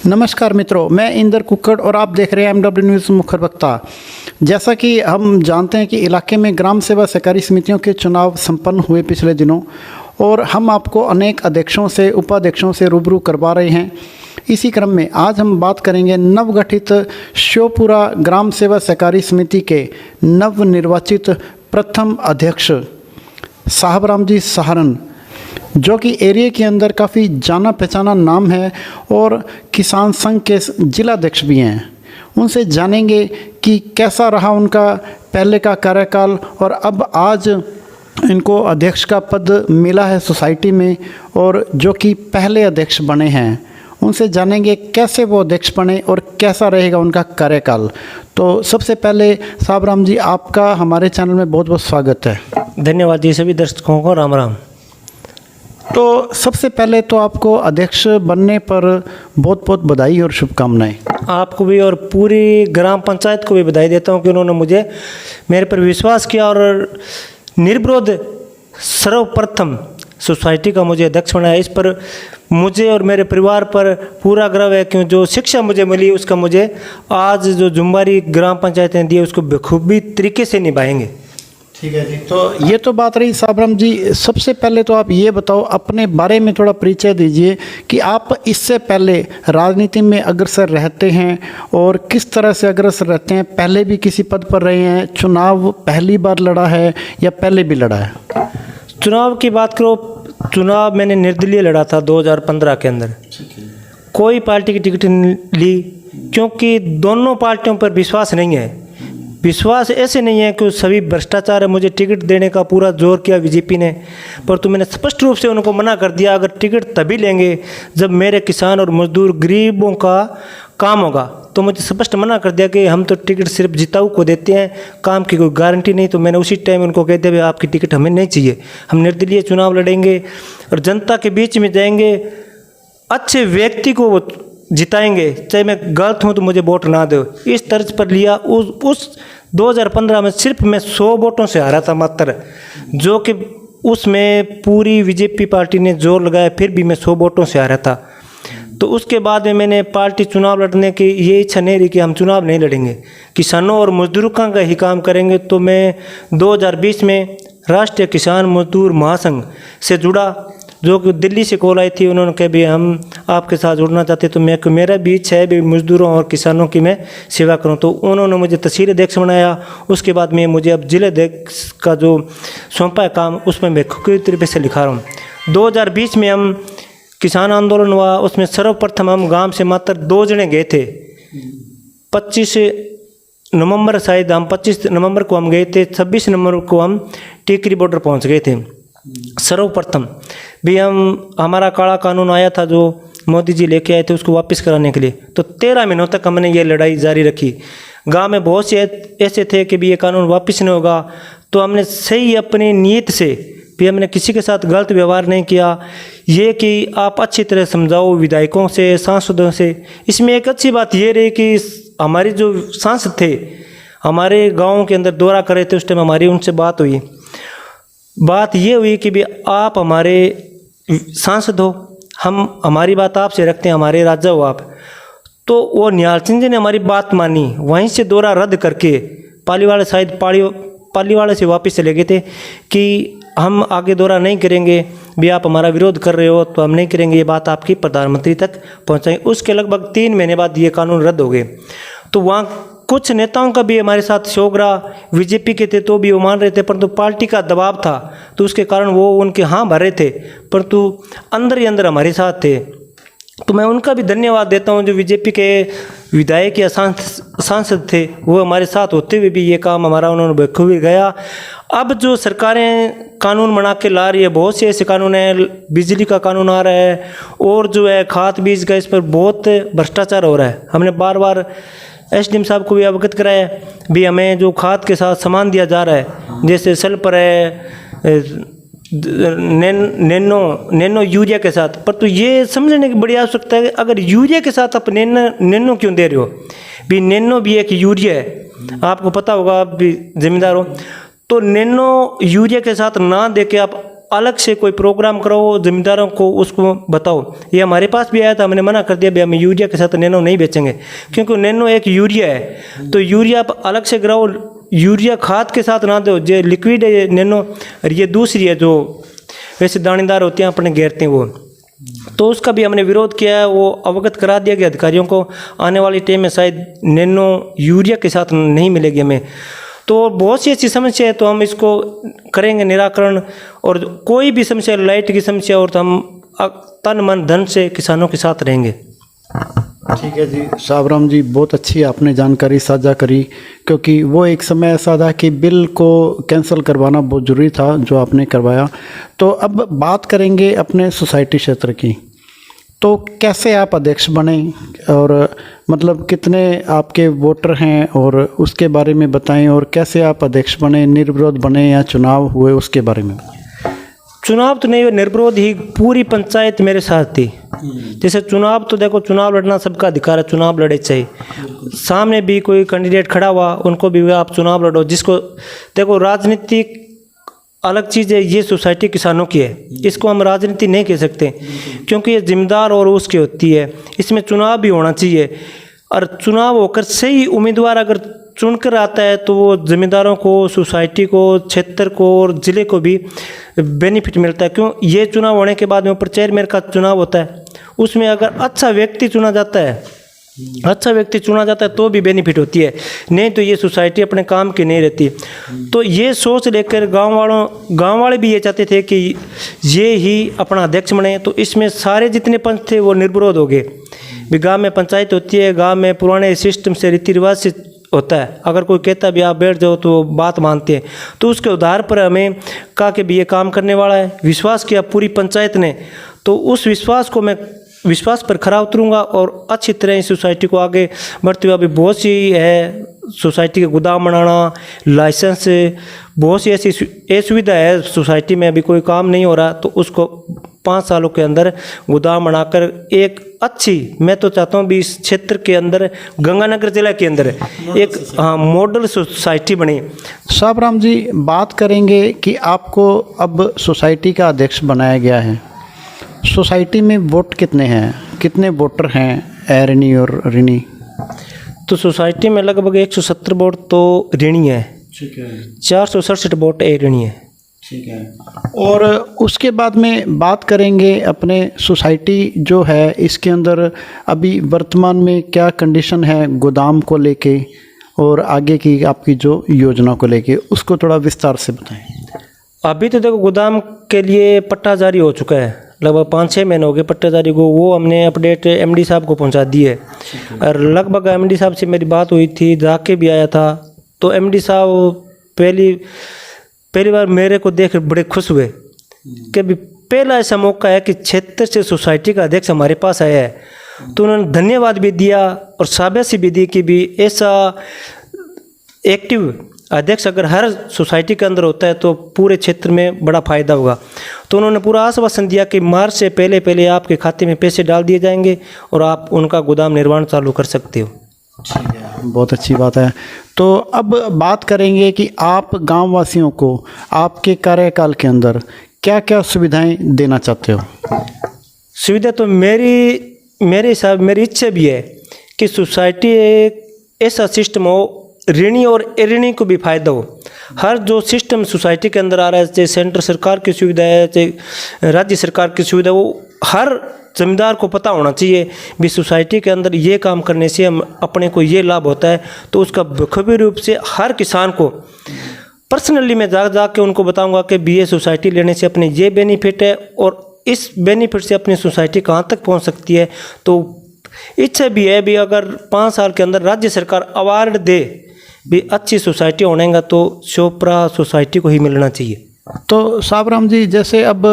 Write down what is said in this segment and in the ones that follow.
नमस्कार मित्रों, मैं इंदर कुक्कड़ और आप देख रहे हैं MW न्यूज़ मुखर वक्ता। जैसा कि हम जानते हैं कि इलाके में ग्राम सेवा सहकारी समितियों के चुनाव संपन्न हुए पिछले दिनों, और हम आपको अनेक अध्यक्षों से उपाध्यक्षों से रूबरू करवा रहे हैं। इसी क्रम में आज हम बात करेंगे नवगठित श्योपुरा ग्राम सेवा सहकारी समिति के नवनिर्वाचित प्रथम अध्यक्ष साहबराम जी सहारन, जो कि एरिया के अंदर काफ़ी जाना पहचाना नाम है और किसान संघ के जिलाध्यक्ष भी हैं। उनसे जानेंगे कि कैसा रहा उनका पहले का कार्यकाल और अब आज इनको अध्यक्ष का पद मिला है सोसाइटी में, और जो कि पहले अध्यक्ष बने हैं। उनसे जानेंगे कैसे वो अध्यक्ष बने और कैसा रहेगा उनका कार्यकाल। तो सबसे पहले साहबराम जी, आपका हमारे चैनल में बहुत बहुत स्वागत है। धन्यवाद जी। सभी दर्शकों को राम राम। तो सबसे पहले तो आपको अध्यक्ष बनने पर बहुत बहुत बधाई और शुभकामनाएं। आपको भी और पूरी ग्राम पंचायत को भी बधाई देता हूं कि उन्होंने मुझे मेरे पर विश्वास किया और निर्विरोध सर्वप्रथम सोसाइटी का मुझे अध्यक्ष बनाया। इस पर मुझे और मेरे परिवार पर पूरा गर्व है, क्यों जो शिक्षा मुझे मिली उसका मुझे आज जो जुम्बारी ग्राम पंचायतें दी उसको बखूबी तरीके से निभाएंगे। ठीक है जी। तो ये तो बात रही साहबराम जी। सबसे पहले तो आप ये बताओ, अपने बारे में थोड़ा परिचय दीजिए कि आप इससे पहले राजनीति में अग्रसर रहते हैं और किस तरह से अग्रसर रहते हैं। पहले भी किसी पद पर रहे हैं, चुनाव पहली बार लड़ा है या पहले भी लड़ा है? चुनाव की बात करो, चुनाव मैंने निर्दलीय लड़ा था 2015 के अंदर। कोई पार्टी की टिकट नहीं ली, क्योंकि दोनों पार्टियों पर विश्वास नहीं है। विश्वास ऐसे नहीं है कि सभी भ्रष्टाचार है। मुझे टिकट देने का पूरा जोर किया बीजेपी ने, परंतु मैंने स्पष्ट रूप से उनको मना कर दिया, अगर टिकट तभी लेंगे जब मेरे किसान और मजदूर गरीबों का काम होगा। तो मुझे स्पष्ट मना कर दिया कि हम तो टिकट सिर्फ जिताऊ को देते हैं, काम की कोई गारंटी नहीं। तो मैंने उसी टाइम उनको कह दिया, आपकी टिकट हमें नहीं चाहिए, हम निर्दलीय चुनाव लड़ेंगे और जनता के बीच में जाएंगे, अच्छे व्यक्ति को जिताएंगे, चाहे मैं गलत हूं तो मुझे वोट ना दो। इस तर्ज पर लिया। उस 2015 में सिर्फ मैं 100 वोटों से हारा था मात्र, जो कि उसमें पूरी बीजेपी पार्टी ने जोर लगाया, फिर भी मैं 100 वोटों से हारा था। तो उसके बाद में मैंने पार्टी चुनाव लड़ने की ये इच्छा नहीं रही कि हम चुनाव नहीं लड़ेंगे, किसानों और मजदूरों का ही काम करेंगे। तो मैं 2020 में राष्ट्रीय किसान मजदूर महासंघ से जुड़ा, जो कि दिल्ली से कॉल आई थी। उन्होंने कहा भी हम आपके साथ जुड़ना चाहते, तो मेरा भी इच्छा है भी मजदूरों और किसानों की मैं सेवा करूं। तो उन्होंने मुझे तहसील अध्यक्ष बनाया। उसके बाद में मुझे अब जिला अध्यक्ष का जो सौंपा है काम, उसमें मैं खुद तरीके से लिखा रहा हूँ। 2020 में हम किसान आंदोलन हुआ, उसमें सर्वप्रथम हम गाँव से मात्र 2 जने गए थे। 25 नवंबर शायद हम 25 नवंबर को हम गए थे, 26 नवंबर को हम टिकरी बॉर्डर पहुँच गए थे। सर्वप्रथम भी हमारा काला कानून आया था जो मोदी जी लेके आए थे, उसको वापस कराने के लिए। तो 13 महीनों तक हमने ये लड़ाई जारी रखी। गांव में बहुत से ऐसे थे कि भी ये कानून वापस नहीं होगा, तो हमने सही अपनी नीयत से भी हमने किसी के साथ गलत व्यवहार नहीं किया। ये कि आप अच्छी तरह समझाओ विधायकों से, सांसदों से। इसमें एक अच्छी बात ये रही कि हमारे जो सांसद थे हमारे गाँव के अंदर दौरा कर रहे थे, उस टाइम हमारी उनसे बात हुई। बात ये हुई कि भी आप हमारे सांसद हो, हम हमारी बात आपसे रखते हैं, हमारे राजा हो आप। तो वो निहाल सिंह जी ने हमारी बात मानी, वहीं से दौरा रद्द करके पालीवाड़ा शायद पालीवाड़ा से वापस चले गए थे कि हम आगे दौरा नहीं करेंगे, भी आप हमारा विरोध कर रहे हो तो हम नहीं करेंगे, ये बात आपकी प्रधानमंत्री तक पहुँचाएंगे। उसके लगभग 3 महीने बाद ये कानून रद्द हो गए। तो वहाँ कुछ नेताओं का भी हमारे साथ शौक रहा, बीजेपी के थे तो भी वो मान रहे थे, परंतु पार्टी का दबाव था तो उसके कारण वो उनके हाँ भर रहे थे, परंतु अंदर ही अंदर हमारे साथ थे। तो मैं उनका भी धन्यवाद देता हूं, जो बीजेपी के विधायक या सांसद थे, वो हमारे साथ होते हुए भी ये काम हमारा उन्होंने बखूबी गया। अब जो सरकारें कानून बना के ला रही है, बहुत से ऐसे कानून हैं, बिजली का कानून आ रहा है और जो है खाद बीज का, इस पर बहुत भ्रष्टाचार हो रहा है। हमने बार बार SDM साहब को भी अवगत कराया भी, हमें जो खाद के साथ सामान दिया जा रहा है, जैसे सल्फर है, नैनो यूरिया के साथ, पर तो ये समझने की बड़ी आवश्यकता है कि अगर यूरिया के साथ आप नैनो क्यों दे रहे हो? भी नैनो भी एक यूरिया है, आपको पता होगा, आप भी जिम्मेदार हो। तो नैनो यूरिया के साथ ना दे के आप अलग से कोई प्रोग्राम कराओ, ज़मींदारों को उसको बताओ। ये हमारे पास भी आया था, हमने मना कर दिया, भाई हम यूरिया के साथ नैनो नहीं बेचेंगे, क्योंकि नैनो एक यूरिया है, तो यूरिया आप अलग से गिराओ, यूरिया खाद के साथ ना दो। जो लिक्विड है ये नैनो, और ये दूसरी है जो वैसे दानेदार होते हैं अपने घेरते हैं वो, तो उसका भी हमने विरोध किया है। वो अवगत करा दिया गया अधिकारियों को, आने वाली टाइम में शायद नैनो यूरिया के साथ नहीं मिलेगी हमें। तो बहुत सी ऐसी समस्या है, तो हम इसको करेंगे निराकरण। और कोई भी समस्या, लाइट की समस्या, और तो हम तन मन धन से किसानों के साथ रहेंगे। ठीक है जी साबराम जी, बहुत अच्छी आपने जानकारी साझा करी, क्योंकि वो एक समय ऐसा था कि बिल को कैंसिल करवाना बहुत ज़रूरी था, जो आपने करवाया। तो अब बात करेंगे अपने सोसाइटी क्षेत्र की। तो कैसे आप अध्यक्ष बने, और मतलब कितने आपके वोटर हैं, और उसके बारे में बताएं। और कैसे आप अध्यक्ष बने, निर्विरोध बने या चुनाव हुए, उसके बारे में। चुनाव तो नहीं हुए, निर्विरोध ही पूरी पंचायत मेरे साथ थी। जैसे चुनाव तो देखो, चुनाव लड़ना सबका अधिकार है, चुनाव लड़े चाहिए। सामने भी कोई कैंडिडेट खड़ा हुआ, उनको भी आप चुनाव लड़ो। जिसको देखो, राजनीति अलग चीज़ है, ये सोसाइटी किसानों की है, इसको हम राजनीति नहीं कह सकते, क्योंकि ये जिम्मेदार और उसकी होती है। इसमें चुनाव भी होना चाहिए, और चुनाव होकर सही उम्मीदवार अगर चुनकर आता है तो वो जिम्मेदारों को, सोसाइटी को, क्षेत्र को और ज़िले को भी बेनिफिट मिलता है। क्यों, ये चुनाव होने के बाद में ऊपर चेयरमैन का चुनाव होता है, उसमें अगर अच्छा व्यक्ति चुना जाता है तो भी बेनिफिट होती है, नहीं तो ये सोसाइटी अपने काम की नहीं रहती। तो ये सोच लेकर गांव वाले भी ये चाहते थे कि ये ही अपना अध्यक्ष बने। तो इसमें सारे जितने पंच थे वो निर्विरोध हो गए। भी गाँव में पंचायत होती है, गाँव में पुराने सिस्टम से, रीति रिवाज से होता है। अगर कोई कहता है भी आप बैठ जाओ तो बात मानते हैं, तो उसके आधार पर हमें कहा कि भी ये काम करने वाला है, विश्वास किया पूरी पंचायत ने। तो उस विश्वास पर खरा उतरूँगा और अच्छी तरह इस सोसाइटी को आगे बढ़ते हुए। अभी बहुत सी है सोसाइटी के गोदाम बनाना, लाइसेंस, बहुत सी ऐसी सुविधा है सोसाइटी में, अभी कोई काम नहीं हो रहा, तो उसको 5 सालों के अंदर गोदाम बनाकर एक अच्छी, मैं तो चाहता हूँ भी इस क्षेत्र के अंदर, गंगानगर जिला के अंदर एक मॉडल सोसाइटी बनी। साबराम जी, बात करेंगे कि आपको अब सोसाइटी का अध्यक्ष बनाया गया है। सोसाइटी में वोट कितने हैं, कितने वोटर हैं ऋणी और ऋणी? तो सोसाइटी में लगभग 170 वोट तो ऋणी है, ठीक है, 467 वोट ऋणी है, ठीक है। और उसके बाद में बात करेंगे अपने सोसाइटी जो है, इसके अंदर अभी वर्तमान में क्या कंडीशन है गोदाम को लेके, और आगे की आपकी जो योजना को लेके, उसको थोड़ा विस्तार से बताएं। अभी तो देखो, गोदाम के लिए पट्टा जारी हो चुका है, लगभग 5-6 महीने हो गए पट्टा जारी को। वो हमने अपडेट एमडी साहब को पहुंचा दी है, और लगभग एमडी साहब से मेरी बात हुई थी, जाके भी आया था। तो एमडी साहब पहली बार मेरे को देख बड़े खुश हुए कि भी पहला ऐसा मौका है कि क्षेत्र से सोसाइटी का अध्यक्ष हमारे पास आया है। तो उन्होंने धन्यवाद भी दिया और शाबाशी भी दी कि भी ऐसा एक्टिव अध्यक्ष अगर हर सोसाइटी के अंदर होता है तो पूरे क्षेत्र में बड़ा फ़ायदा होगा। तो उन्होंने पूरा आश्वासन दिया कि मार्च से पहले आपके खाते में पैसे डाल दिए जाएंगे और आप उनका गोदाम निर्माण चालू कर सकते हो। ठीक है, बहुत अच्छी बात है। तो अब बात करेंगे कि आप गांव वासियों को आपके कार्यकाल के अंदर क्या क्या सुविधाएं देना चाहते हो? सुविधा तो मेरे हिसाब, मेरी इच्छा भी है कि सोसाइटी एक ऐसा सिस्टम हो, ऋणी और अऋणी को भी फायदा हो। हर जो सिस्टम सोसाइटी के अंदर आ रहा है, चाहे सेंटर सरकार की सुविधा है, चाहे राज्य सरकार की सुविधा, वो हर जमींदार को पता होना चाहिए भी सोसाइटी के अंदर ये काम करने से हम अपने को ये लाभ होता है। तो उसका बखूबी रूप से हर किसान को पर्सनली मैं जा के उनको बताऊंगा कि बी ए सोसाइटी लेने से अपने ये बेनिफिट है और इस बेनिफिट से अपनी सोसाइटी कहाँ तक पहुँच सकती है। तो इच्छा भी है भी अगर 5 साल के अंदर राज्य सरकार अवार्ड दे भी अच्छी सोसाइटी होने का, तो चोपड़ा सोसाइटी को ही मिलना चाहिए। तो साबराम जी, जैसे अब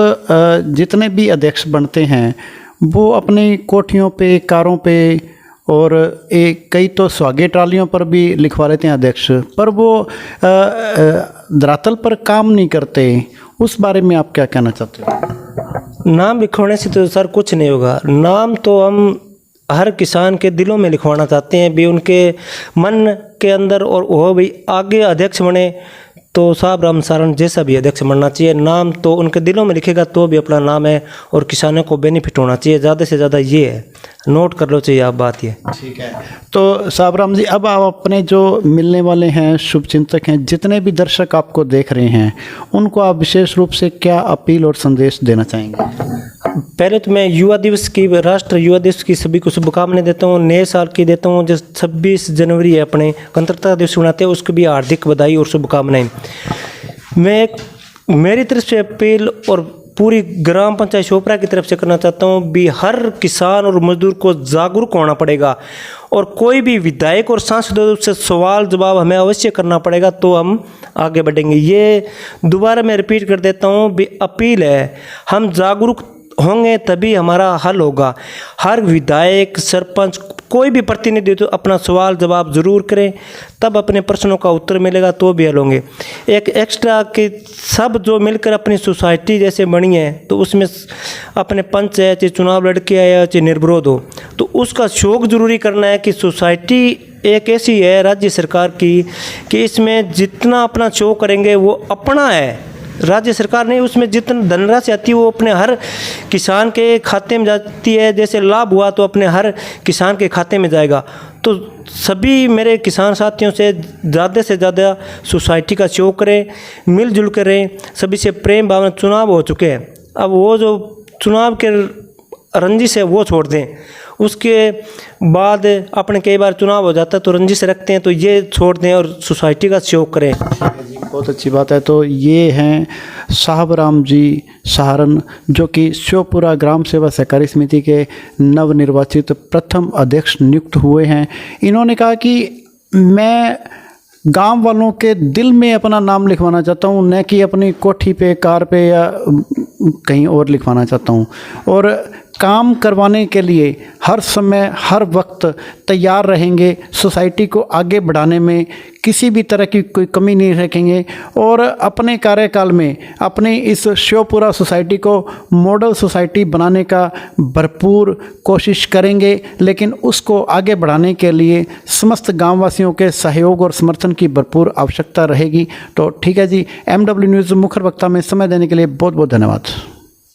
जितने भी अध्यक्ष बनते हैं वो अपनी कोठियों पे, कारों पे और कई तो स्वागत ट्रालियों पर भी लिखवा लेते हैं अध्यक्ष, पर वो धरातल पर काम नहीं करते। उस बारे में आप क्या कहना चाहते हो? नाम लिखवाने से तो सर कुछ नहीं होगा। नाम तो हम हर किसान के दिलों में लिखवाना चाहते हैं भी, उनके मन के अंदर, और वो भी आगे अध्यक्ष बने तो साहब राम सारण जैसा भी अध्यक्ष बनना चाहिए। नाम तो उनके दिलों में लिखेगा तो भी अपना नाम है, और किसानों को बेनिफिट होना चाहिए ज़्यादा से ज़्यादा, ये है, नोट कर लो चाहिए आप बात ये। ठीक है। तो साहब राम जी, अब आप अपने जो मिलने वाले हैं शुभचिंतक हैं, जितने भी दर्शक आपको देख रहे हैं, उनको आप विशेष रूप से क्या अपील और संदेश देना चाहेंगे? पहले तो मैं युवा दिवस की, राष्ट्रीय युवा दिवस की सभी को शुभकामनाएं देता हूँ। नए साल की देता हूँ, जो 26 जनवरी है अपने गणतंत्रता दिवस मनाते हैं, उसको भी हार्दिक बधाई और शुभकामनाएं। मेरी तरफ से अपील और पूरी ग्राम पंचायत शोपरा की तरफ से करना चाहता हूँ भी हर किसान और मजदूर को जागरूक होना पड़ेगा, और कोई भी विधायक और सांसदों से सवाल जवाब हमें अवश्य करना पड़ेगा, तो हम आगे बढ़ेंगे। ये दोबारा मैं रिपीट कर देता हूँ भी अपील है, हम जागरूक होंगे तभी हमारा हल होगा। हर विधायक, सरपंच, कोई भी प्रतिनिधि तो अपना सवाल जवाब ज़रूर करें, तब अपने प्रश्नों का उत्तर मिलेगा, तो भी हल होंगे। एक एक्स्ट्रा कि सब जो मिलकर अपनी सोसाइटी जैसे बनी है, तो उसमें अपने पंच है, चाहे चुनाव लड़के आया, चाहे निर्विरोध हो, तो उसका शौक जरूरी करना है कि सोसाइटी एक ऐसी है राज्य सरकार की कि इसमें जितना अपना शो करेंगे वो अपना है, राज्य सरकार नहीं, उसमें जितनी धनराशि आती है वो अपने हर किसान के खाते में जाती है। जैसे लाभ हुआ तो अपने हर किसान के खाते में जाएगा। तो सभी मेरे किसान साथियों से ज़्यादा सोसाइटी का शो करें, मिलजुल कर रहें, सभी से प्रेम भावना। चुनाव हो चुके हैं, अब वो जो चुनाव के रंजिश है वो छोड़ दें। उसके बाद अपने कई बार चुनाव हो जाता है तो रंजिश रखते हैं, तो ये छोड़ दें और सोसाइटी का सहयोग करें। बहुत अच्छी बात है। तो ये हैं साहब राम जी सहारण, जो कि श्योपुरा ग्राम सेवा सहकारी समिति के नवनिर्वाचित प्रथम अध्यक्ष नियुक्त हुए हैं। इन्होंने कहा कि मैं गांव वालों के दिल में अपना नाम लिखवाना चाहता हूं, न कि अपनी कोठी पे, कार पे या कहीं और लिखवाना चाहता हूं, और काम करवाने के लिए हर समय हर वक्त तैयार रहेंगे। सोसाइटी को आगे बढ़ाने में किसी भी तरह की कोई कमी नहीं रखेंगे, और अपने कार्यकाल में अपने इस श्योपुरा सोसाइटी को मॉडल सोसाइटी बनाने का भरपूर कोशिश करेंगे। लेकिन उसको आगे बढ़ाने के लिए समस्त गांववासियों के सहयोग और समर्थन की भरपूर आवश्यकता रहेगी। तो ठीक है जी, MW न्यूज़ मुखर वक्ता में समय देने के लिए बहुत बहुत धन्यवाद।